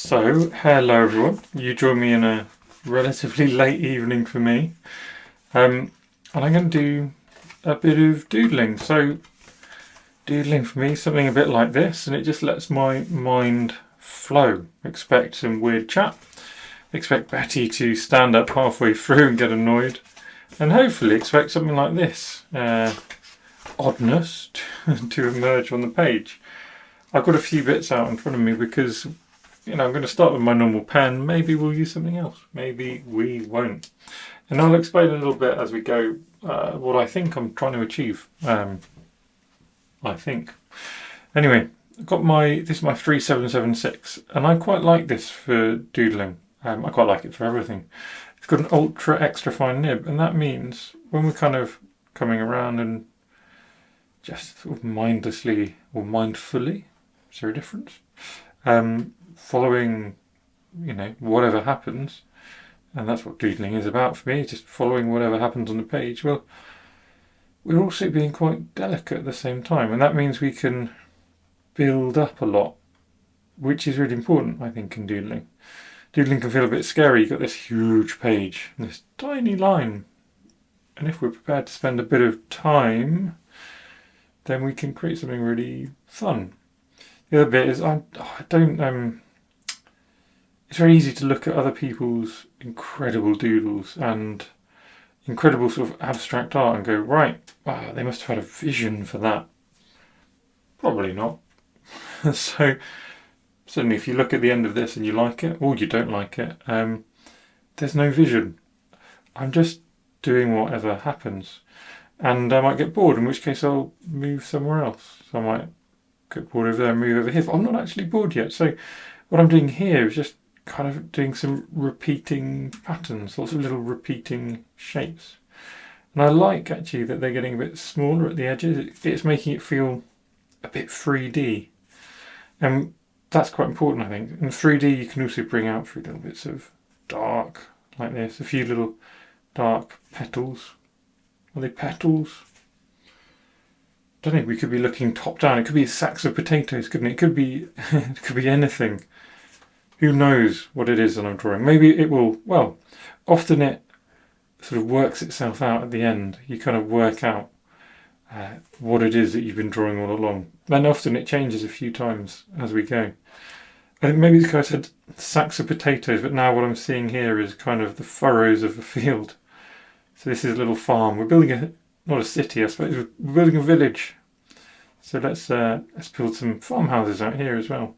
So, hello everyone. You join me in a relatively late evening for me. And I'm going to do a bit of doodling. So, doodling for me is something a bit like this, and it just lets my mind flow. Expect some weird chat. Expect Betty to stand up halfway through and get annoyed. And hopefully expect something like this. Oddness to emerge on the page. I've got a few bits out in front of me because I'm going to start with my normal pen. Maybe we'll use something else. Maybe we won't. And I'll explain a little bit as we go what I think I'm trying to achieve. I think. Anyway, I've got this is my 3776, and I quite like this for doodling. I quite like it for everything. It's got an ultra extra fine nib, and that means when we're kind of coming around and just sort of mindlessly or mindfully, is there a difference? Following, whatever happens, and that's what doodling is about for me, just following whatever happens on the page. Well, we're also being quite delicate at the same time, and that means we can build up a lot, which is really important, I think, in doodling. Doodling can feel a bit scary. You've got this huge page, and this tiny line, and if we're prepared to spend a bit of time, then we can create something really fun. The other bit is it's very easy to look at other people's incredible doodles and incredible sort of abstract art and go, right, wow, they must have had a vision for that. Probably not. So certainly if you look at the end of this and you like it or you don't like it, there's no vision. I'm just doing whatever happens. And I might get bored, in which case I'll move somewhere else. So I might get bored over there and move over here. But I'm not actually bored yet. So what I'm doing here is just kind of doing some repeating patterns, lots of little repeating shapes. And I like actually that they're getting a bit smaller at the edges. It's making it feel a bit 3D. And that's quite important, I think. In 3D you can also bring out 3 little bits of dark, like this, a few little dark petals. Are they petals? I don't know, we could be looking top down. It could be sacks of potatoes, couldn't it? It could be it could be anything. Who knows what it is that I'm drawing? Maybe it will, well, often it sort of works itself out at the end. You kind of work out what it is that you've been drawing all along. And often it changes a few times as we go. I think maybe this guy said sacks of potatoes, but now what I'm seeing here is kind of the furrows of a field. So this is a little farm. We're building not a city, I suppose, we're building a village. So let's build some farmhouses out here as well.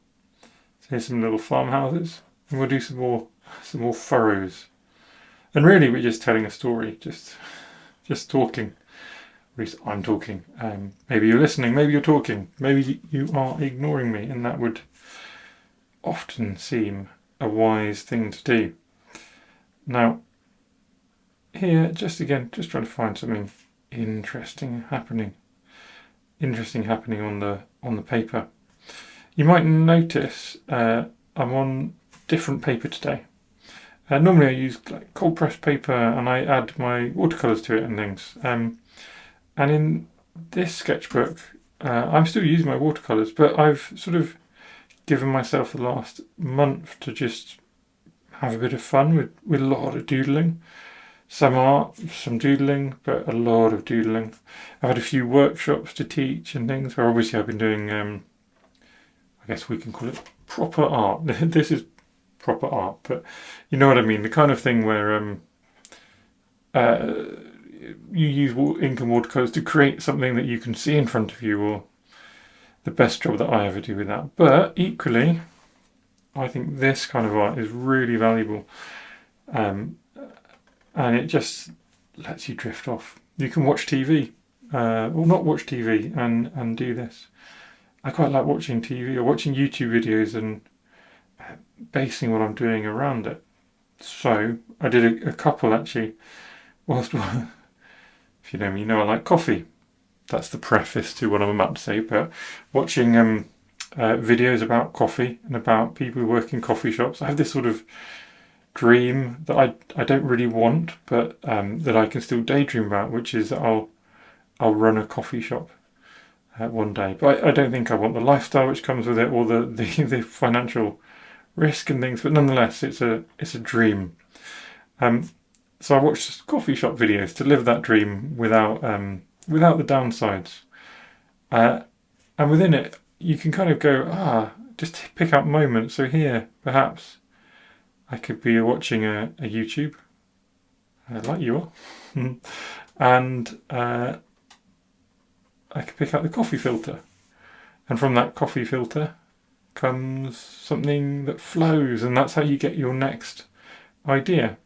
So here's some little farmhouses, and we'll do some more furrows. And really, we're just telling a story, just talking. At least I'm talking. Maybe you're listening. Maybe you're talking. Maybe you are ignoring me, and that would often seem a wise thing to do. Now, here, just trying to find something interesting happening on the paper. You might notice I'm on different paper today. Normally I use like cold pressed paper and I add my watercolors to it and things. And in this sketchbook, I'm still using my watercolors, but I've sort of given myself the last month to just have a bit of fun with a lot of doodling. Some art, some doodling, but a lot of doodling. I've had a few workshops to teach and things where obviously I've been doing, I guess we can call it proper art. This is proper art, but you know what I mean. The kind of thing where you use ink and watercolors to create something that you can see in front of you, or the best job that I ever do with that. But equally, I think this kind of art is really valuable. And it just lets you drift off. You can watch TV, or not watch TV, and do this. I quite like watching TV or watching YouTube videos and basing what I'm doing around it. So I did a couple actually. Whilst, if you know me, you know I like coffee. That's the preface to what I'm about to say. But watching videos about coffee and about people who work in coffee shops, I have this sort of dream that I don't really want, but that I can still daydream about, which is that I'll run a coffee shop one day. But I don't think I want the lifestyle which comes with it, or the financial risk and things, but nonetheless, it's a dream. So I watched coffee shop videos to live that dream without the downsides. And within it, you can kind of go, just pick out moments. So here, perhaps, I could be watching a YouTube, like you are, and I could pick out the coffee filter. And from that coffee filter comes something that flows, and that's how you get your next idea.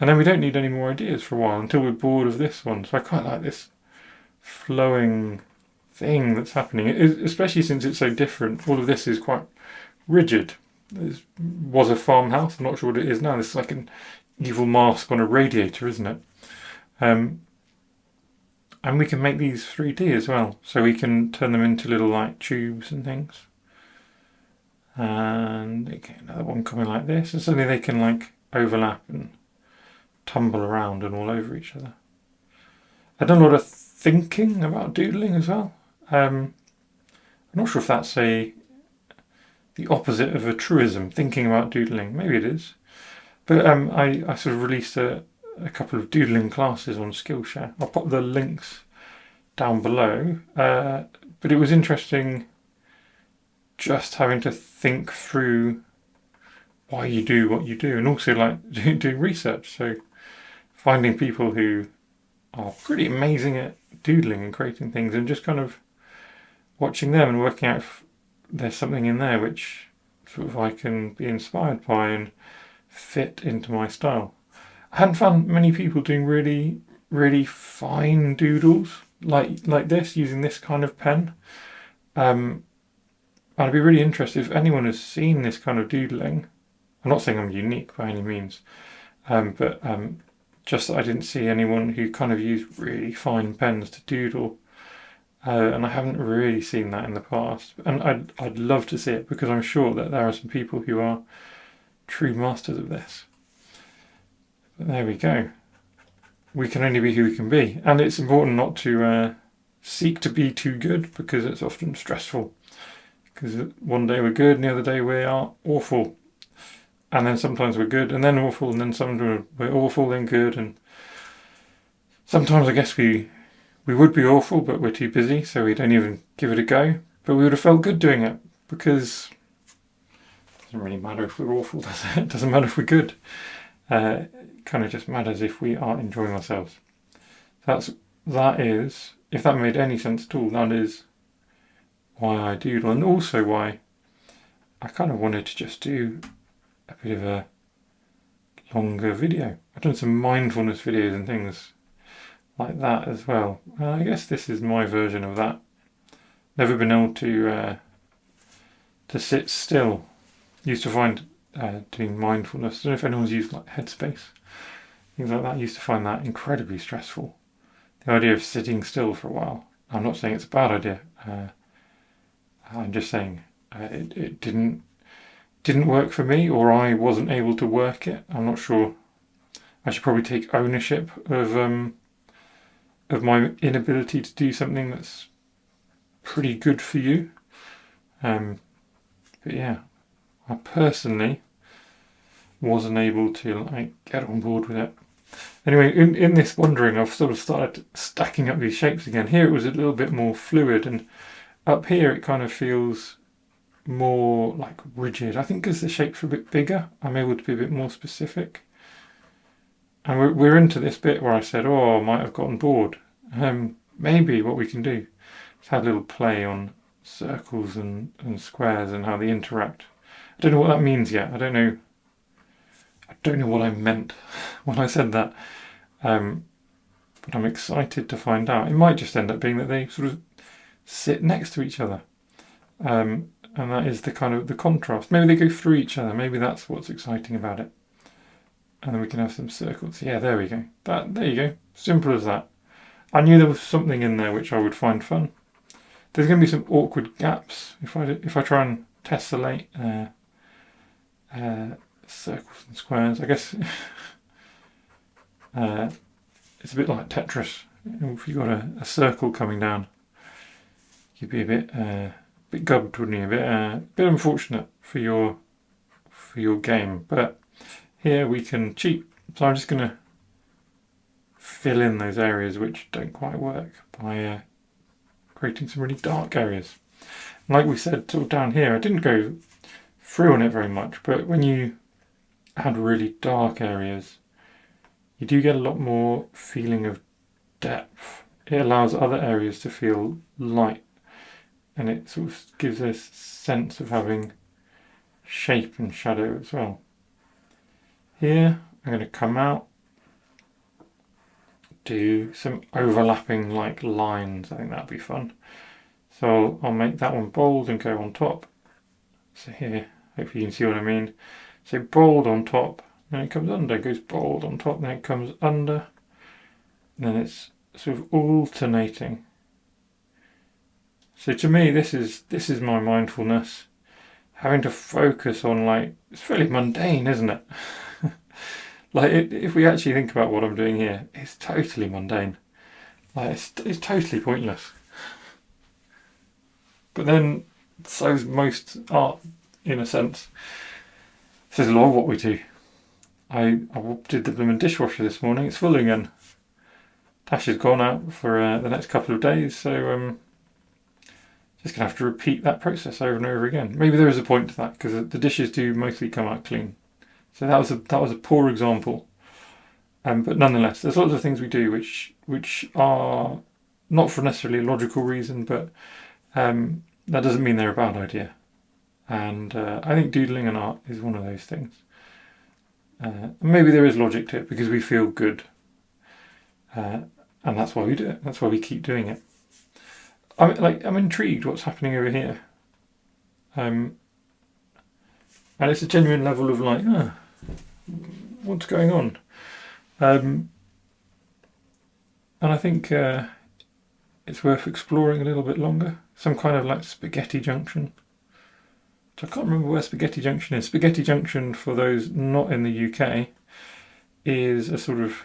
And then we don't need any more ideas for a while until we're bored of this one. So I quite like this flowing thing that's happening, especially since it's so different. All of this is quite rigid. This was a farmhouse. I'm not sure what it is now. This is like an evil mask on a radiator, isn't it? And we can make these 3D as well. So we can turn them into little like tubes and things. And again, another one coming like this. And suddenly they can like overlap and tumble around and all over each other. I've done a lot of thinking about doodling as well. I'm not sure if that's the opposite of a truism, thinking about doodling. Maybe it is. But I sort of released a couple of doodling classes on Skillshare. I'll pop the links down below. But it was interesting just having to think through why you do what you do, and also like doing research. So finding people who are pretty amazing at doodling and creating things, and just kind of watching them and working out if there's something in there which sort of I can be inspired by and fit into my style. I hadn't found many people doing really, really fine doodles like this, using this kind of pen. I'd be really interested if anyone has seen this kind of doodling. I'm not saying I'm unique by any means, but just that I didn't see anyone who kind of used really fine pens to doodle, and I haven't really seen that in the past. And I'd love to see it, because I'm sure that there are some people who are true masters of this. But there we go. We can only be who we can be, and it's important not to seek to be too good, because it's often stressful. Because one day we're good and the other day we are awful. And then sometimes we're good and then awful, and then sometimes we're awful then good, and sometimes I guess we would be awful but we're too busy, so we don't even give it a go. But we would have felt good doing it, because it doesn't really matter if we're awful, does it? It doesn't matter if we're good. It kind of just matters if we are enjoying ourselves. That is, if that made any sense at all, that is why I doodle, and also why I kind of wanted to just do a bit of a longer video. I've done some mindfulness videos and things like that as well. I guess this is my version of that. Never been able to sit still. Used to find doing mindfulness, I don't know if anyone's used like Headspace, things like that. Used to find that incredibly stressful. The idea of sitting still for a while. I'm not saying it's a bad idea. I'm just saying it didn't work for me, or I wasn't able to work it. I'm not sure. I should probably take ownership of my inability to do something that's pretty good for you. But yeah, I personally wasn't able to like get on board with it. Anyway, in this wandering, I've sort of started stacking up these shapes again. Here it was a little bit more fluid, and up here it kind of feels more like rigid. I think because the shapes are a bit bigger, I'm able to be a bit more specific. And we're into this bit where I said, I might have gotten bored. Maybe what we can do is have a little play on circles and squares and how they interact. I don't know what that means yet. I don't know what I meant when I said that. But I'm excited to find out. It might just end up being that they sort of sit next to each other. And that is the kind of the contrast. Maybe they go through each other. Maybe that's what's exciting about it. And then we can have some circles. Yeah, there we go. There you go. Simple as that. I knew there was something in there which I would find fun. There's going to be some awkward gaps if I try and tessellate circles and squares. I guess it's a bit like Tetris. If you've got a circle coming down, you'd be a bit gubbed, wouldn't you? A bit unfortunate for for your game. But here we can cheat. So I'm just going to fill in those areas which don't quite work by creating some really dark areas. And like we said, sort of down here, I didn't go through on it very much, but when you add really dark areas, you do get a lot more feeling of depth. It allows other areas to feel light, and it sort of gives this sense of having shape and shadow as well. Here, I'm going to come out, do some overlapping like lines. I think that'd be fun. So I'll make that one bold and go on top. So here, hopefully you can see what I mean. So bold on top, then it comes under, goes bold on top, then it comes under, and then it's sort of alternating. So to me, this is my mindfulness, having to focus on, like, it's fairly mundane, isn't it? Like, if we actually think about what I'm doing here, it's totally mundane. Like, it's totally pointless. But then, so's most art, in a sense. This is a lot of what we do. I did the blooming dishwasher this morning. It's full again. Tash has gone out for the next couple of days, so just going to have to repeat that process over and over again. Maybe there is a point to that, because the dishes do mostly come out clean. So that was a poor example. But nonetheless, there's lots of things we do which are not for necessarily a logical reason, but that doesn't mean they're a bad idea. And I think doodling and art is one of those things. Maybe there is logic to it because we feel good. And that's why we do it. That's why we keep doing it. I'm intrigued what's happening over here. And it's a genuine level of like, what's going on? And I think it's worth exploring a little bit longer. Some kind of like spaghetti junction. I can't remember where Spaghetti Junction is. Spaghetti Junction, for those not in the UK, is a sort of,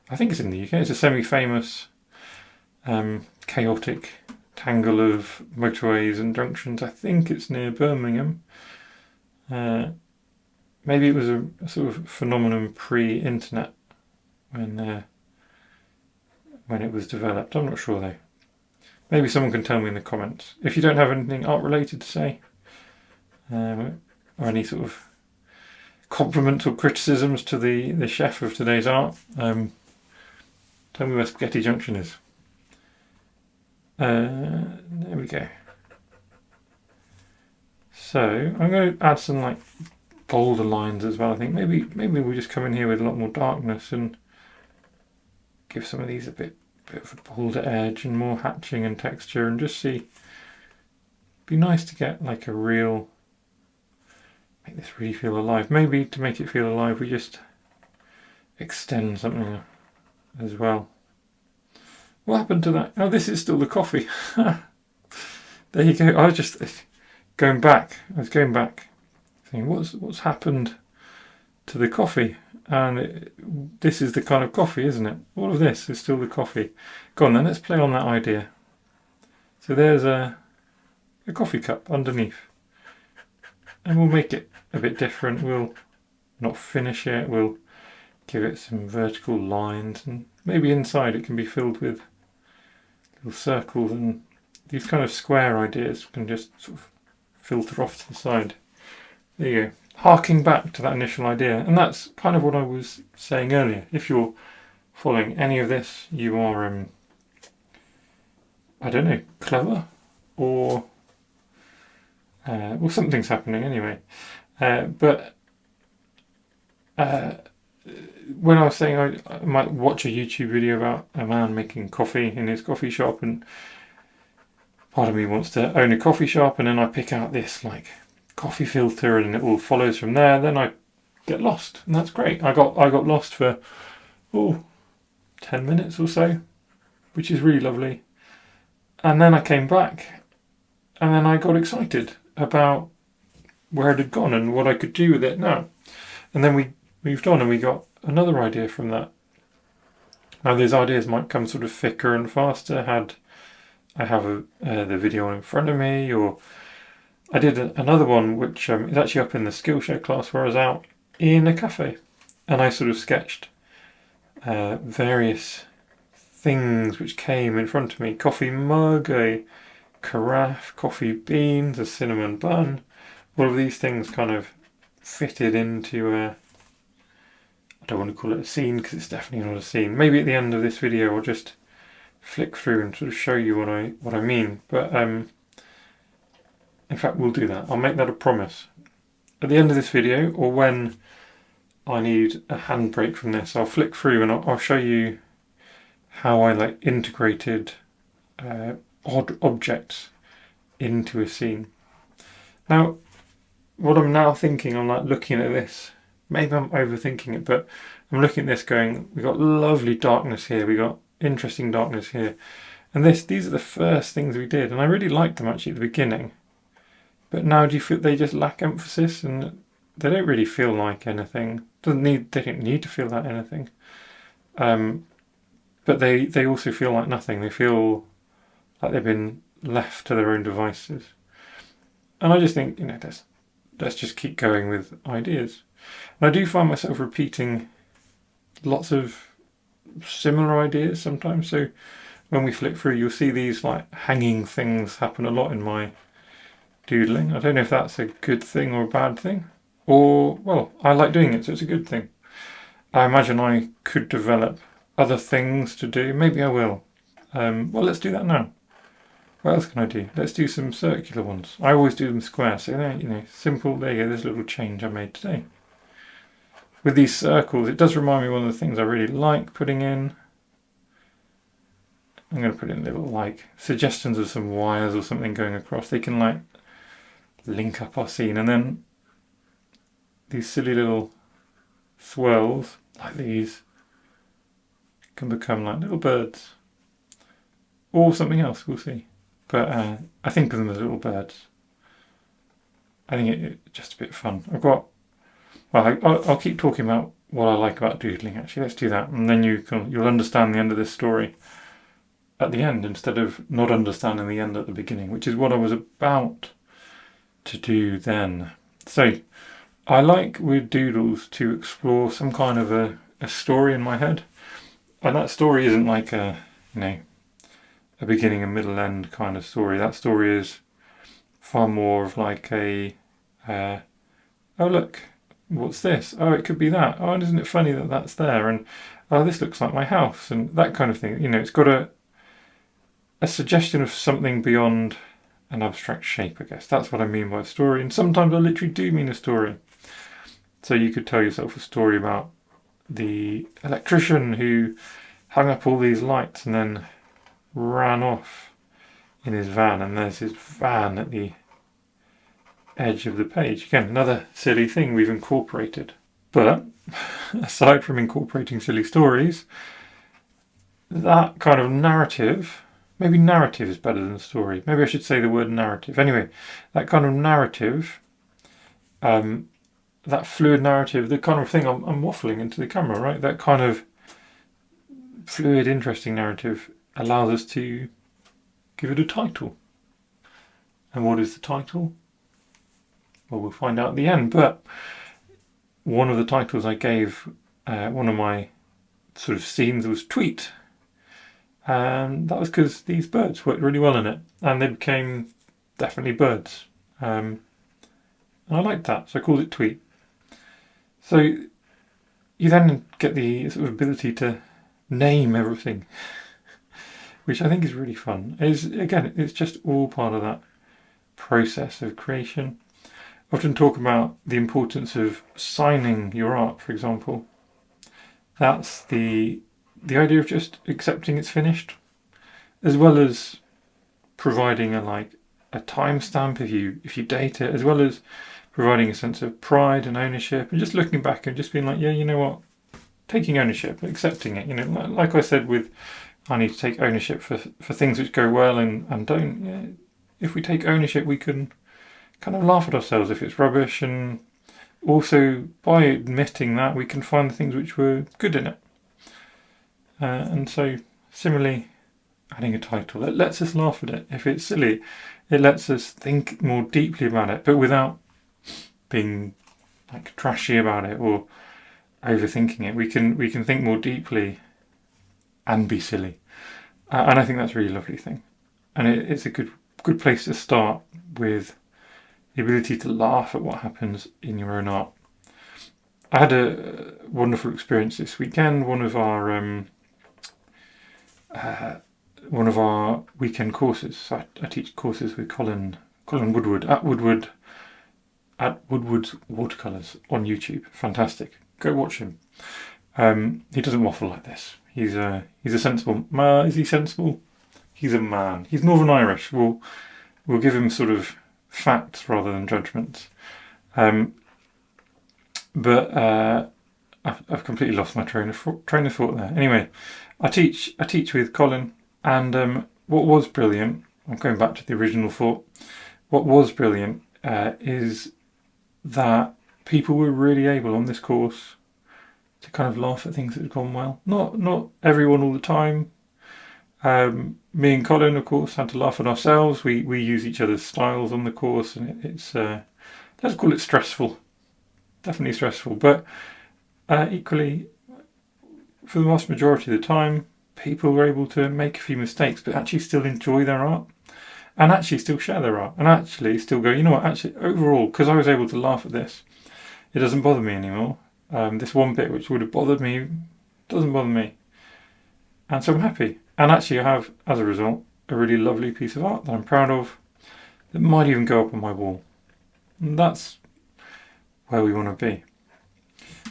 I think it's in the UK, it's a semi-famous chaotic tangle of motorways and junctions. I think it's near Birmingham. Maybe it was a sort of phenomenon pre-internet when it was developed. I'm not sure though. Maybe someone can tell me in the comments. If you don't have anything art related to say, or any sort of compliments or criticisms to the chef of today's art, tell me where Spaghetti Junction is. There we go. So I'm going to add some like bolder lines as well. I think maybe we'll just come in here with a lot more darkness and give some of these a bit of a bolder edge and more hatching and texture, and just see. Be nice to get like a real, make this really feel alive. Maybe to make it feel alive, we just extend something as well. What happened to that? Oh, this is still the coffee. There you go. I was just going back. I was going back, thinking, what's happened to the coffee? And this is the kind of coffee, isn't it? All of this is still the coffee. Go on then, let's play on that idea. So there's a coffee cup underneath. And we'll make it a bit different. We'll not finish it. We'll give it some vertical lines, and maybe inside it can be filled with little circles, and these kind of square ideas can just sort of filter off to the side. There you go. Harking back to that initial idea. And that's kind of what I was saying earlier. If you're following any of this, you are, I don't know, clever, or well, something's happening anyway. But when I was saying I might watch a YouTube video about a man making coffee in his coffee shop, and part of me wants to own a coffee shop, and then I pick out this like coffee filter and it all follows from there, then I get lost, and that's great. I got lost for 10 minutes or so, which is really lovely. And then I came back, and then I got excited about where it had gone and what I could do with it now. And then we moved on and we got another idea from that. Now these ideas might come sort of thicker and faster had I have the video in front of me, or I did another one which is actually up in the Skillshare class where I was out in a cafe and I sort of sketched various things which came in front of me. Coffee mug, a carafe, coffee beans, a cinnamon bun. All of these things kind of fitted into I don't want to call it a scene because it's definitely not a scene. Maybe at the end of this video I'll just flick through and sort of show you what I mean. But in fact we'll do that. I'll make that a promise. At the end of this video, or when I need a handbrake from this, I'll flick through and I'll show you how I like integrated odd objects into a scene. Now, what I'm now thinking, I'm like looking at this, maybe I'm overthinking it, but I'm looking at this going, we got lovely darkness here, we got interesting darkness here, and these are the first things we did, and I really liked them actually at the beginning. But now do you feel they just lack emphasis and they don't really feel like anything? They don't need to feel like anything. But they also feel like nothing. They feel like they've been left to their own devices. And I just think, let's just keep going with ideas. And I do find myself repeating lots of similar ideas sometimes. So when we flick through, you'll see these like hanging things happen a lot in my doodling. I don't know if that's a good thing or a bad thing. Or, well, I like doing it, so it's a good thing. I imagine I could develop other things to do. Maybe I will. Well, let's do that now. What else can I do? Let's do some circular ones. I always do them square, so simple. There you go, this little change I made today. With these circles, it does remind me of one of the things I really like putting in. I'm going to put in little like suggestions of some wires or something going across. They can like link up our scene, and then these silly little swirls like these can become like little birds or something else, we'll see. But I think of them as little birds. I think it's just a bit of fun. I'll keep talking about what I like about doodling actually. Let's do that, and then you'll understand the end of this story at the end instead of not understanding the end at the beginning, which is what I was about to do then. So I like with doodles to explore some kind of a story in my head, and that story isn't like a beginning and middle end kind of story. That story is far more of like a oh look, what's this? Oh, it could be that. Oh, isn't it funny that that's there? And oh, this looks like my house, and that kind of thing. It's got a suggestion of something beyond an abstract shape, I guess. That's what I mean by a story, and sometimes I literally do mean a story. So you could tell yourself a story about the electrician who hung up all these lights and then ran off in his van, and there's his van at the edge of the page. Again, another silly thing we've incorporated. But aside from incorporating silly stories, that kind of narrative, maybe narrative is better than story. Maybe I should say the word narrative. Anyway, that kind of narrative, that fluid narrative, the kind of thing I'm waffling into the camera, right? That kind of fluid, interesting narrative allows us to give it a title. And what is the title? Well, we'll find out at the end. But one of the titles I gave one of my sort of scenes was Tweet. And that was because these birds worked really well in it, and they became definitely birds. And I liked that, so I called it Tweet. So you then get the sort of ability to name everything, which I think is really fun. It's just all part of that process of creation. I often talk about the importance of signing your art, for example. That's the idea of just accepting it's finished, as well as providing a timestamp if you date it, as well as providing a sense of pride and ownership, and just looking back and just being like, yeah, you know what, taking ownership, accepting it. Like I said with, I need to take ownership for things which go well and don't. Yeah, if we take ownership, we can kind of laugh at ourselves if it's rubbish, and also by admitting that, we can find the things which were good in it. And so similarly, adding a title. It lets us laugh at it. If it's silly, it lets us think more deeply about it, but without being like trashy about it or overthinking it. We can think more deeply and be silly, and I think that's a really lovely thing. And it's a good place to start with the ability to laugh at what happens in your own art. I had a wonderful experience this weekend. One of our weekend courses. So I teach courses with Colin Woodward at Woodward's Watercolors on YouTube. Fantastic. Go watch him. He doesn't waffle like this. He's a sensible man. Is he sensible? He's a man. He's Northern Irish. We'll give him sort of facts rather than judgments. But I've completely lost my train of thought there. Anyway, I teach with Colin, and what was brilliant, I'm going back to the original thought, what was brilliant is that people were really able on this course to kind of laugh at things that had gone well. Not everyone all the time. Me and Colin, of course, had to laugh at ourselves. We use each other's styles on the course, and it's let's call it stressful. Definitely stressful, but equally, for the vast majority of the time, people were able to make a few mistakes, but actually still enjoy their art, and actually still share their art, and actually still go, you know what, actually, overall, because I was able to laugh at this, it doesn't bother me anymore. This one bit which would have bothered me doesn't bother me. And so I'm happy. And actually I have, as a result, a really lovely piece of art that I'm proud of, that might even go up on my wall. And that's where we want to be.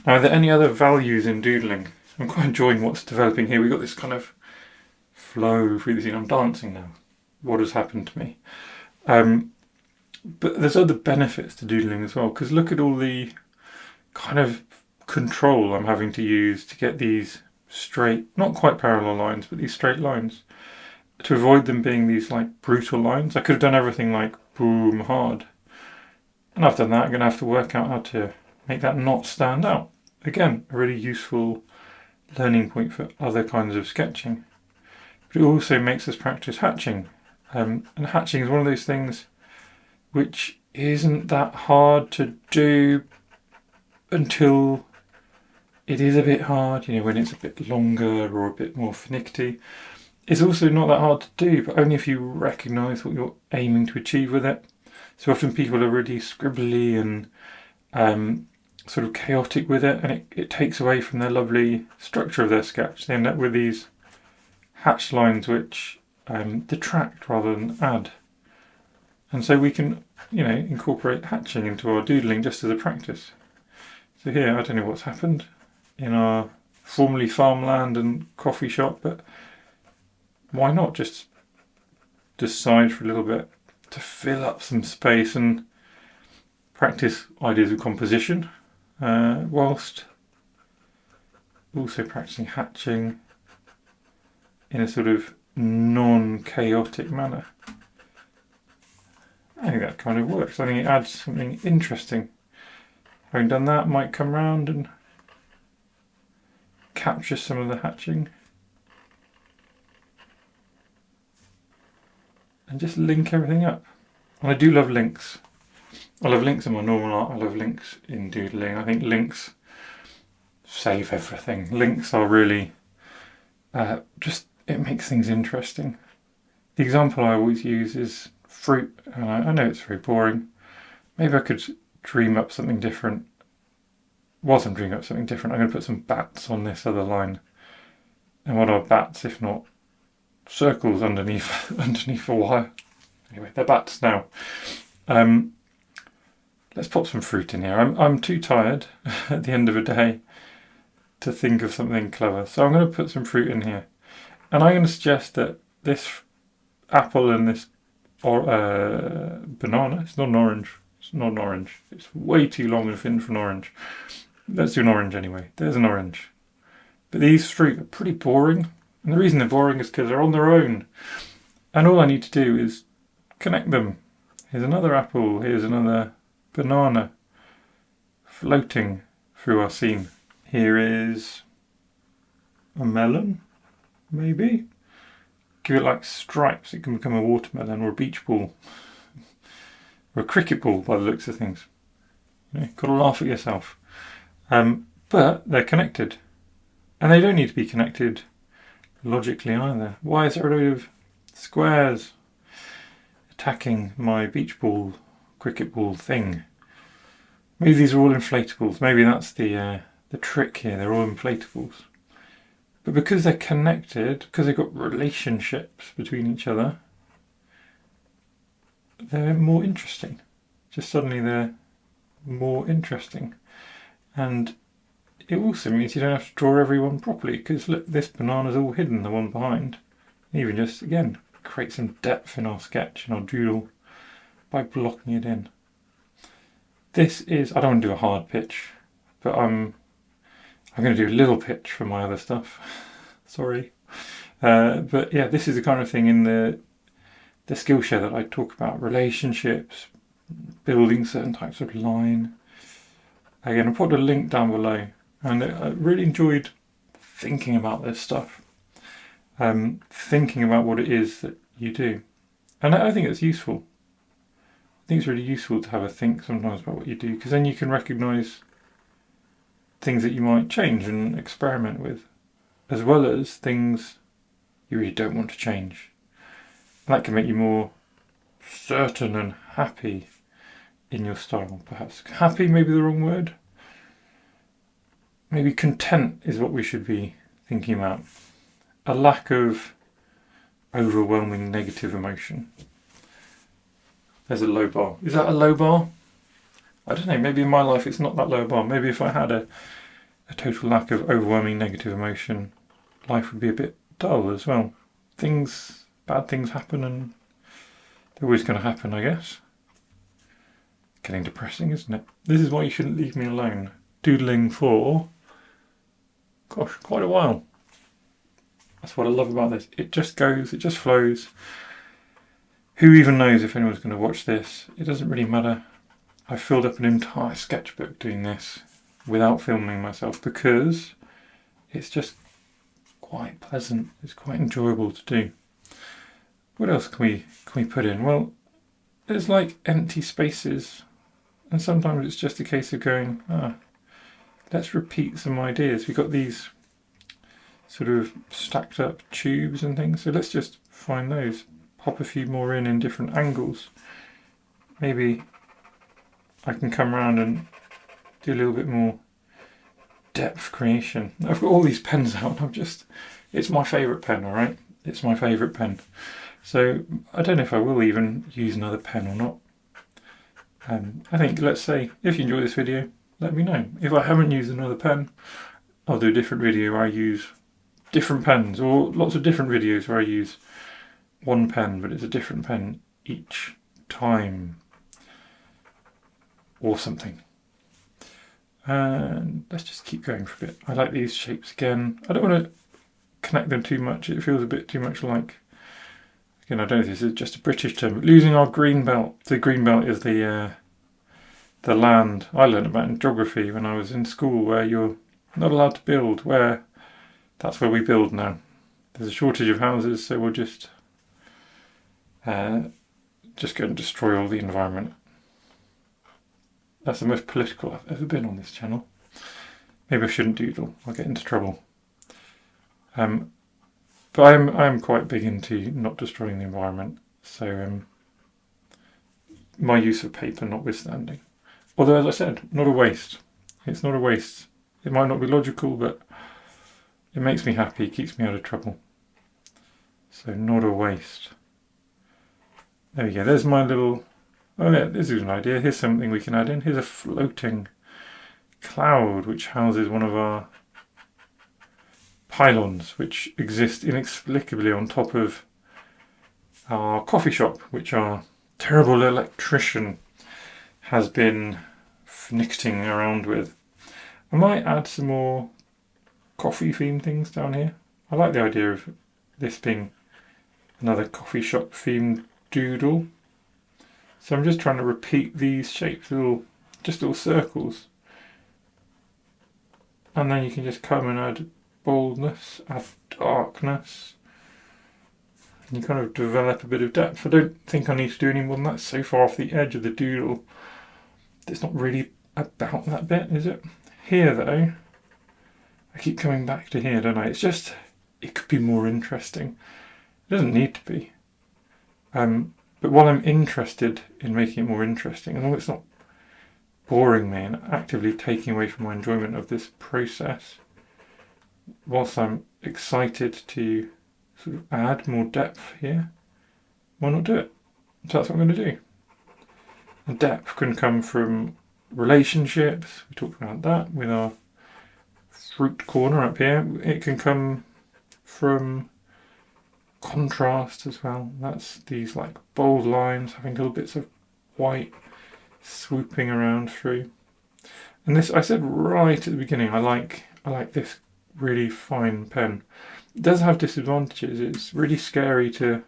Now, are there any other values in doodling? I'm quite enjoying what's developing here. We've got this kind of flow through the scene. I'm dancing now. What has happened to me? But there's other benefits to doodling as well, because look at all the kind of control I'm having to use to get these straight, not quite parallel lines, but these straight lines, to avoid them being these like brutal lines. I could have done everything like boom hard, and I've done that. I'm going to have to work out how to make that not stand out. Again, a really useful learning point for other kinds of sketching. But it also makes us practice hatching, and hatching is one of those things which isn't that hard to do until it is a bit hard, when it's a bit longer or a bit more finicky. It's also not that hard to do, but only if you recognise what you're aiming to achieve with it. So often people are really scribbly and sort of chaotic with it, and it takes away from their lovely structure of their sketch. They end up with these hatched lines which detract rather than add. And so we can, incorporate hatching into our doodling just as a practice. So here, I don't know what's happened in our formerly farmland and coffee shop, but why not just decide for a little bit to fill up some space and practice ideas of composition, whilst also practicing hatching in a sort of non-chaotic manner. I think that kind of works. I think it adds something interesting. Having done that, might come round and capture some of the hatching and just link everything up. And I do love links. I love links in my normal art. I love links in doodling. I think links save everything. Links are really it makes things interesting. The example I always use is fruit. And I know it's very boring. Maybe I could dream up something different. Whilst I'm dreaming up something different, I'm going to put some bats on this other line. And what are bats if not circles underneath a wire? Anyway, they're bats now. Let's pop some fruit in here. I'm too tired at the end of a day to think of something clever, so I'm going to put some fruit in here. And I'm going to suggest that this apple and this banana, it's not an orange. It's not an orange. It's way too long and thin for an orange. Let's do an orange anyway. There's an orange. But these fruit are pretty boring. And the reason they're boring is because they're on their own. And all I need to do is connect them. Here's another apple. Here's another banana floating through our scene. Here is a melon, maybe. give it like stripes, it can become a watermelon or a beach ball or a cricket ball by the looks of things. Got to laugh at yourself. But they're connected, and they don't need to be connected logically either. Why is there a load of squares attacking my beach ball, cricket ball thing? Maybe these are all inflatables. Maybe that's the trick here. They're all inflatables. But because they're connected, because they've got relationships between each other, they're more interesting. Just suddenly they're more interesting. And it also means you don't have to draw everyone properly, because look, this banana's all hidden, the one behind. Even just, again, create some depth in our sketch, in our doodle, by blocking it in. This is, I don't want to do a hard pitch, but I'm going to do a little pitch for my other stuff. Sorry. But yeah, this is the kind of thing in the Skillshare that I talk about. Relationships, building certain types of line. Again, I'll put a link down below. And I really enjoyed thinking about this stuff. Thinking about what it is that you do. And I think it's useful. I think it's really useful to have a think sometimes about what you do, because then you can recognise things that you might change and experiment with, as well as things you really don't want to change. And that can make you more certain and happy in your style, perhaps. Happy may be the wrong word. Maybe content is what we should be thinking about. A lack of overwhelming negative emotion. There's a low bar. Is that a low bar? I don't know, maybe in my life it's not that low bar. Maybe if I had a total lack of overwhelming negative emotion, life would be a bit dull as well. Bad things happen, and they're always going to happen, I guess. Getting depressing, isn't it? This is why you shouldn't leave me alone. Doodling for, gosh, quite a while. That's what I love about this. It just goes, it just flows. Who even knows if anyone's going to watch this? It doesn't really matter. I filled up an entire sketchbook doing this without filming myself, because it's just quite pleasant. It's quite enjoyable to do. What else can we put in? Well, there's like empty spaces, and sometimes it's just a case of going, let's repeat some ideas. We've got these sort of stacked up tubes and things, so let's just find those. Pop a few more in different angles. Maybe I can come around and do a little bit more depth creation. I've got all these pens out, it's my favourite pen, alright? It's my favourite pen. So I don't know if I will even use another pen or not. I think, let's say, if you enjoy this video, let me know. If I haven't used another pen, I'll do a different video where I use different pens, or lots of different videos where I use one pen, but it's a different pen each time, or something. And let's just keep going for a bit. I like these shapes again. I don't want to connect them too much. It feels a bit too much like, again, I don't know if this is just a British term, but losing our green belt. The green belt is the land I learned about in geography when I was in school, where you're not allowed to build, that's where we build now. There's a shortage of houses, so we'll just go and destroy all the environment. That's the most political I've ever been on this channel. Maybe I shouldn't doodle, I'll get into trouble. But I'm quite big into not destroying the environment, so my use of paper notwithstanding. Although, as I said, not a waste. It's not a waste. It might not be logical, but it makes me happy, keeps me out of trouble. So not a waste. There we go, there's my little, oh yeah, this is an idea. Here's something we can add in. Here's a floating cloud which houses one of our pylons, which exist inexplicably on top of our coffee shop, which our terrible electrician has been fnicking around with. I might add some more coffee themed things down here. I like the idea of this being another coffee shop themed doodle. So I'm just trying to repeat these shapes, just little circles. And then you can just come and add boldness, add darkness, and you kind of develop a bit of depth. I don't think I need to do any more than that. It's so far off the edge of the doodle. It's not really about that bit, is it? Here though, I keep coming back to here, don't I? It's just, it could be more interesting. It doesn't need to be. But while I'm interested in making it more interesting, and it's not boring me and actively taking away from my enjoyment of this process, whilst I'm excited to sort of add more depth here, why not do it? So that's what I'm going to do. And depth can come from relationships. We talked about that with our fruit corner up here. It can come from contrast as well. That's these like bold lines having little bits of white swooping around through. And this, I said right at the beginning, I like this really fine pen. It does have disadvantages. It's really scary to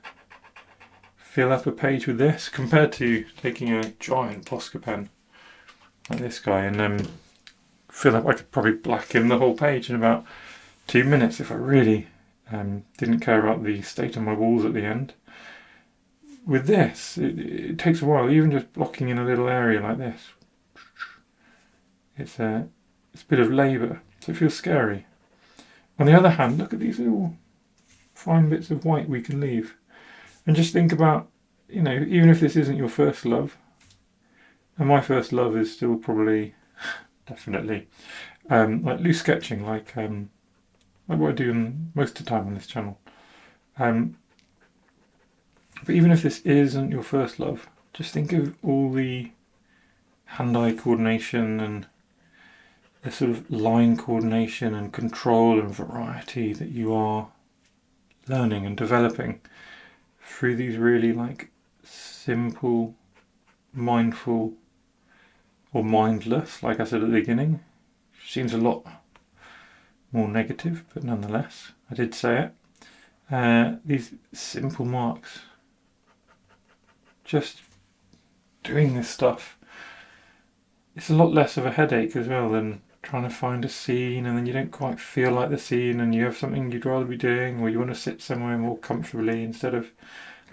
fill up a page with this compared to taking a giant Posca pen like this guy and fill up. I could probably blacken the whole page in about 2 minutes if I really didn't care about the state of my walls at the end. With this, it takes a while, even just blocking in a little area like this. It's a bit of labour, so it feels scary. On the other hand, look at these little fine bits of white we can leave. And just think about, you know, even if this isn't your first love, and my first love is still probably, definitely, like loose sketching, like what I do most of the time on this channel. But even if this isn't your first love, just think of all the hand-eye coordination and the sort of line coordination and control and variety that you are learning and developing through these really like simple, mindful, or mindless, like I said at the beginning. Seems a lot more negative, but nonetheless, I did say it. These simple marks. Just doing this stuff. It's a lot less of a headache as well than trying to find a scene and then you don't quite feel like the scene and you have something you'd rather be doing, or you want to sit somewhere more comfortably instead of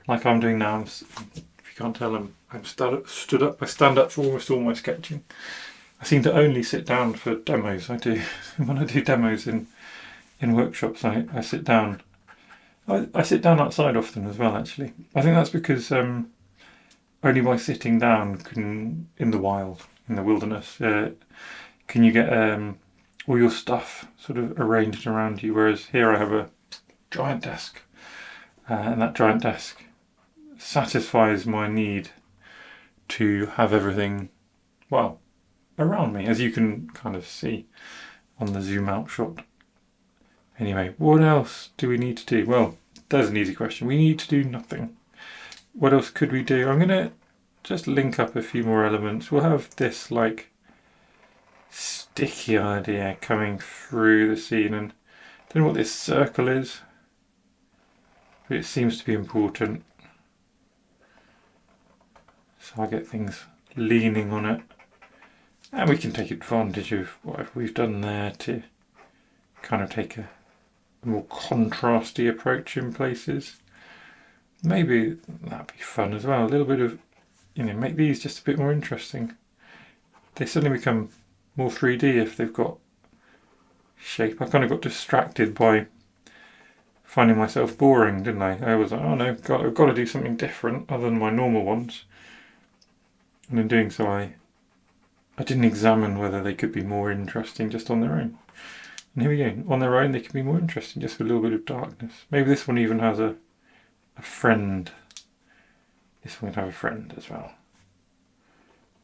like I'm doing now. If you can't tell, I'm stood up. I stand up for almost all my sketching. I seem to only sit down for demos. I do when I do demos in workshops. I sit down. I sit down outside often as well. Actually, I think that's because only by sitting down in the wild, in the wilderness, can you get all your stuff sort of arranged around you. Whereas here I have a giant desk, and that giant desk satisfies my need to have everything, well, around me, as you can kind of see on the zoom out shot. Anyway, what else do we need to do? Well, there's an easy question. We need to do nothing. What else could we do? I'm going to just link up a few more elements. We'll have this like sticky idea coming through the scene, and I don't know what this circle is, but it seems to be important. So I get things leaning on it, and we can take advantage of what we've done there to kind of take a more contrasty approach in places. Maybe that'd be fun as well. A little bit of, you know, make these just a bit more interesting. They suddenly become more 3D if they've got shape. I kind of got distracted by finding myself boring, didn't I? I was like, oh no, I've got to do something different other than my normal ones. And in doing so, I didn't examine whether they could be more interesting just on their own. And here we go. On their own, they can be more interesting, just with a little bit of darkness. Maybe this one even has a friend. This one would have a friend as well.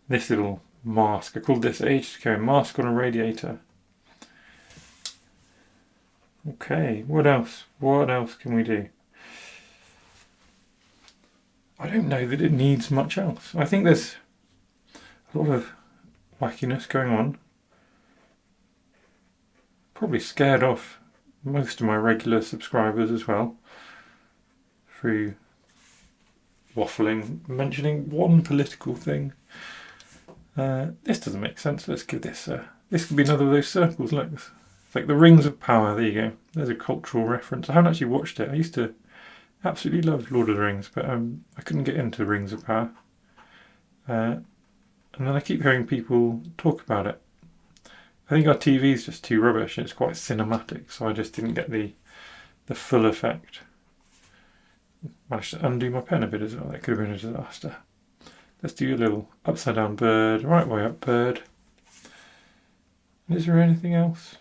This little mask, I called this ages ago, mask on a radiator. Okay, what else? What else can we do? I don't know that it needs much else. I think there's a lot of wackiness going on. Probably scared off most of my regular subscribers as well through waffling, mentioning one political thing. This doesn't make sense. Let's give this this could be another of those circles. Look, it's like the rings of power. There you go. There's a cultural reference. I haven't actually watched it. I used to Absolutely loved Lord of the Rings, but I couldn't get into Rings of Power. And then I keep hearing people talk about it. I think our TV is just too rubbish. It's quite cinematic, so I just didn't get the full effect. Managed to undo my pen a bit as well. That could have been a disaster. Let's do a little upside down bird, right way up bird. Is there anything else?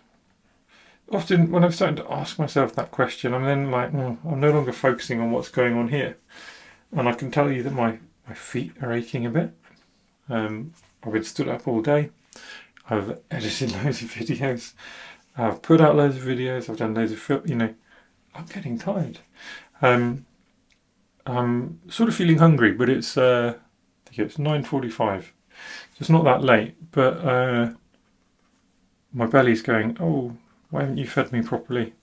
Often when I'm starting to ask myself that question, I'm then like, I'm no longer focusing on what's going on here. And I can tell you that my feet are aching a bit. I've been stood up all day. I've edited loads of videos. I've put out loads of videos. I've done loads of I'm getting tired. I'm sort of feeling hungry, but it's 9:45. So it's not that late, but my belly's going, oh, why haven't you fed me properly?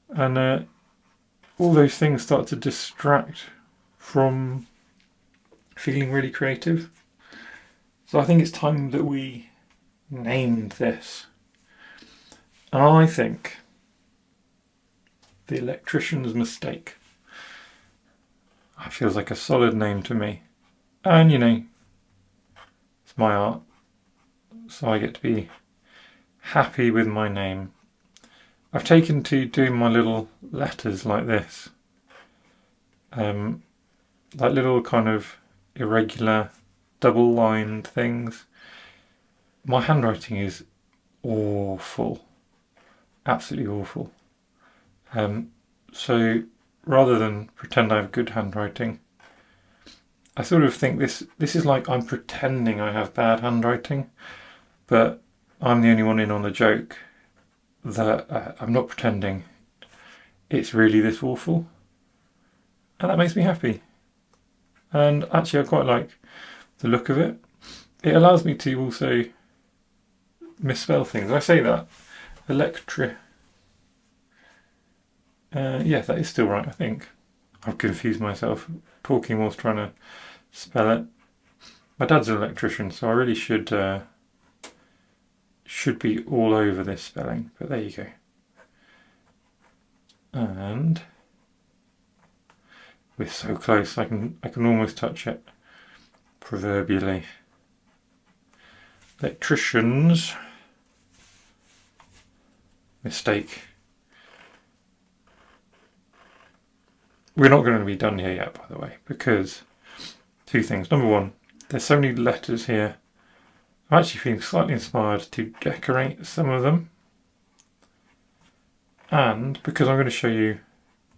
And all those things start to distract from feeling really creative. So I think it's time that we named this. And I think the electrician's mistake. It feels like a solid name to me. And it's my art. So I get to be happy with my name. I've taken to doing my little letters like this. Like little kind of irregular, double-lined things. My handwriting is awful. Absolutely awful. So rather than pretend I have good handwriting, I sort of think this is like I'm pretending I have bad handwriting, but I'm the only one in on the joke that I'm not pretending. It's really this awful. And that makes me happy. And actually I quite like the look of it. It allows me to also misspell things. I say that. Yeah, that is still right, I think. I've confused myself talking whilst trying to spell it. My dad's an electrician, so I really should be all over this spelling, but there you go. And we're so close, I can almost touch it, proverbially. Electrician's mistake. We're not going to be done here yet, by the way, because two things. Number one, there's so many letters here. I'm actually feeling slightly inspired to decorate some of them. And because I'm going to show you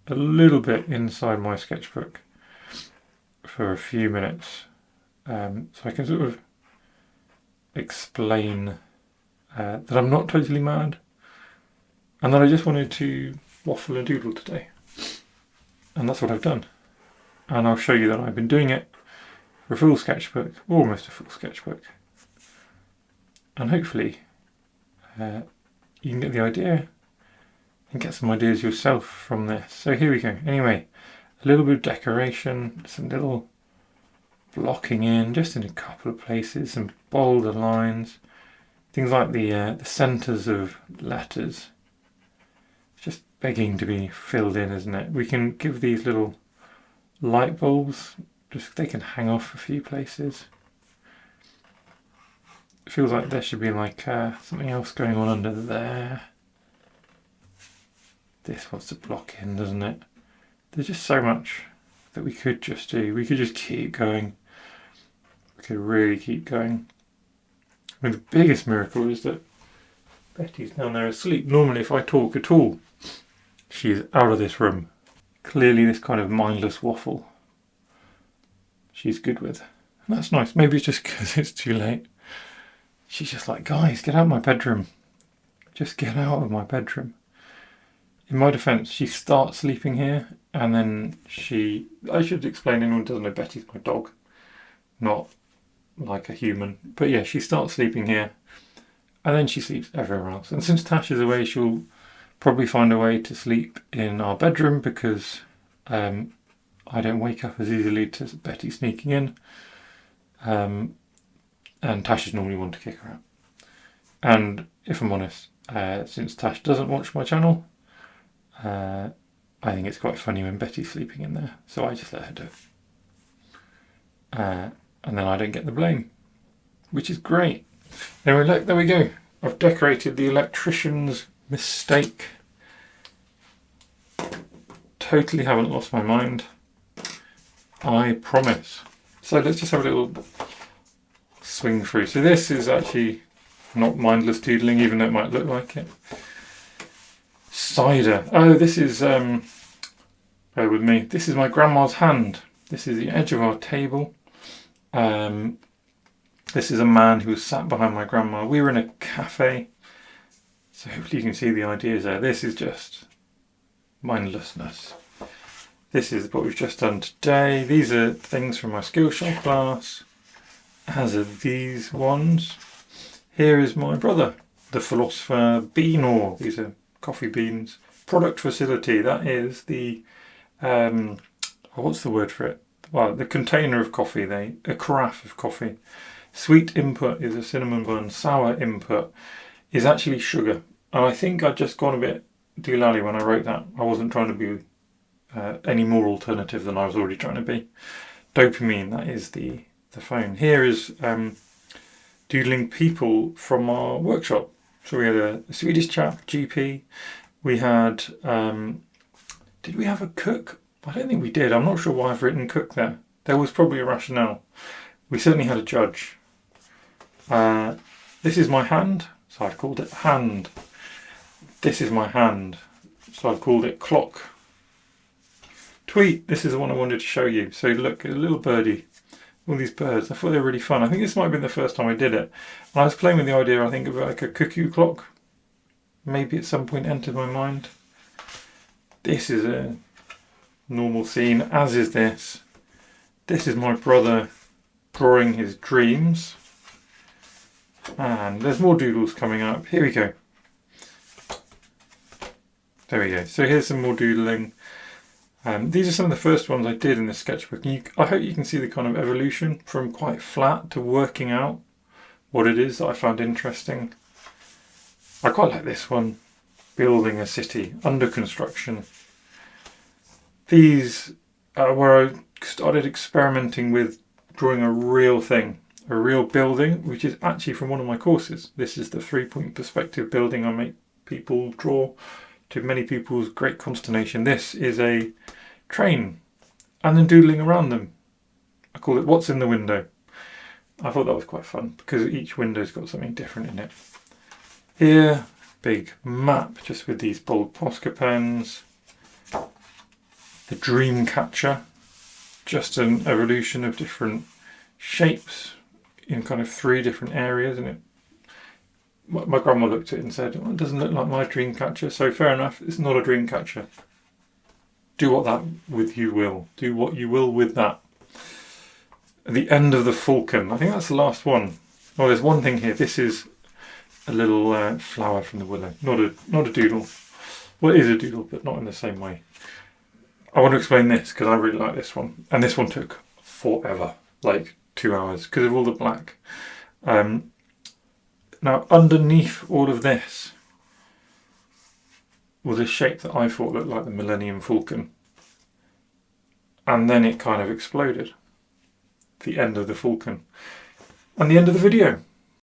a little bit inside my sketchbook for a few minutes, so I can sort of explain that I'm not totally mad and that I just wanted to waffle and doodle today. And that's what I've done. And I'll show you that I've been doing it for a full sketchbook, almost a full sketchbook. And hopefully you can get the idea and get some ideas yourself from this. So here we go. Anyway, a little bit of decoration, some little blocking in, just in a couple of places, some bolder lines, things like the centres of letters. Just begging to be filled in, isn't it? We can give these little light bulbs, they can hang off a few places. It feels like there should be like something else going on under there. This wants to block in, doesn't it? There's just so much that we could just do. We could just keep going. We could really keep going. I mean, the biggest miracle is that Betty's down there asleep. Normally if I talk at all, she's out of this room. Clearly this kind of mindless waffle she's good with. And that's nice. Maybe it's just because it's too late. She's just like, guys, get out of my bedroom. Just get out of my bedroom. In my defence, she starts sleeping here and then I should explain, anyone who doesn't know, Betty's my dog. Not like a human. But yeah, she starts sleeping here and then she sleeps everywhere else. And since Tash is away, she'll probably find a way to sleep in our bedroom because I don't wake up as easily to Betty sneaking in. And Tash is normally one to kick her out. And if I'm honest, since Tash doesn't watch my channel, I think it's quite funny when Betty's sleeping in there, so I just let her do it. And then I don't get the blame, which is great. Anyway, look, there we go. I've decorated the electrician's mistake. Totally haven't lost my mind. I promise. So let's just have a little swing through. So this is actually not mindless doodling, even though it might look like it. Cider. Oh, this is, bear with me, this is my grandma's hand. This is the edge of our table. This is a man who was sat behind my grandma. We were in a cafe, so hopefully you can see the ideas there. This is just mindlessness. This is what we've just done today. These are things from my Skillshare class, as are these ones. Here is my brother, the philosopher Beanor. These are coffee beans. Product facility, that is the, what's the word for it? Well, the container of coffee, a carafe of coffee. Sweet input is a cinnamon bun. Sour input is actually sugar. And I think I'd just gone a bit doolally when I wrote that. I wasn't trying to be any more alternative than I was already trying to be. Dopamine, that is the phone. Here is doodling people from our workshop. So we had a Swedish chap, GP. We had, did we have a cook? I don't think we did. I'm not sure why I've written cook there. There was probably a rationale. We certainly had a judge. This is my hand, so I've called it hand. This is my hand, so I've called it clock. Tweet, this is the one I wanted to show you. So look, a little birdie, all these birds. I thought they were really fun. I think this might have been the first time I did it. And I was playing with the idea, I think, of like a cuckoo clock. Maybe at some point entered my mind. This is a normal scene, as is this. This is my brother drawing his dreams. And there's more doodles coming up. Here we go. There we go. So here's some more doodling. These are some of the first ones I did in the sketchbook. And I hope you can see the kind of evolution from quite flat to working out what it is that I found interesting. I quite like this one. Building a city, under construction. These are where I started experimenting with drawing a real thing, a real building, which is actually from one of my courses. This is the 3-point perspective building I make people draw, to many people's great consternation. This is a train, and then doodling around them. I call it What's in the Window. I thought that was quite fun, because each window's got something different in it. Here, big map, just with these bold Posca pens. The dream catcher, just an evolution of different shapes in kind of 3 different areas. And my grandma looked at it and said, well, it doesn't look like my dream catcher, so fair enough, it's not a dream catcher. Do what that with you will. Do what you will with that. At the end of the falcon, I think that's the last one. Oh, there's one thing here. This is a little flower from the willow. Not a doodle. Well, it is a doodle, but not in the same way. I want to explain this because I really like this one. And this one took forever, like 2 hours, because of all the black. Now, underneath all of this was a shape that I thought looked like the Millennium Falcon. And then it kind of exploded. The end of the falcon. And the end of the video.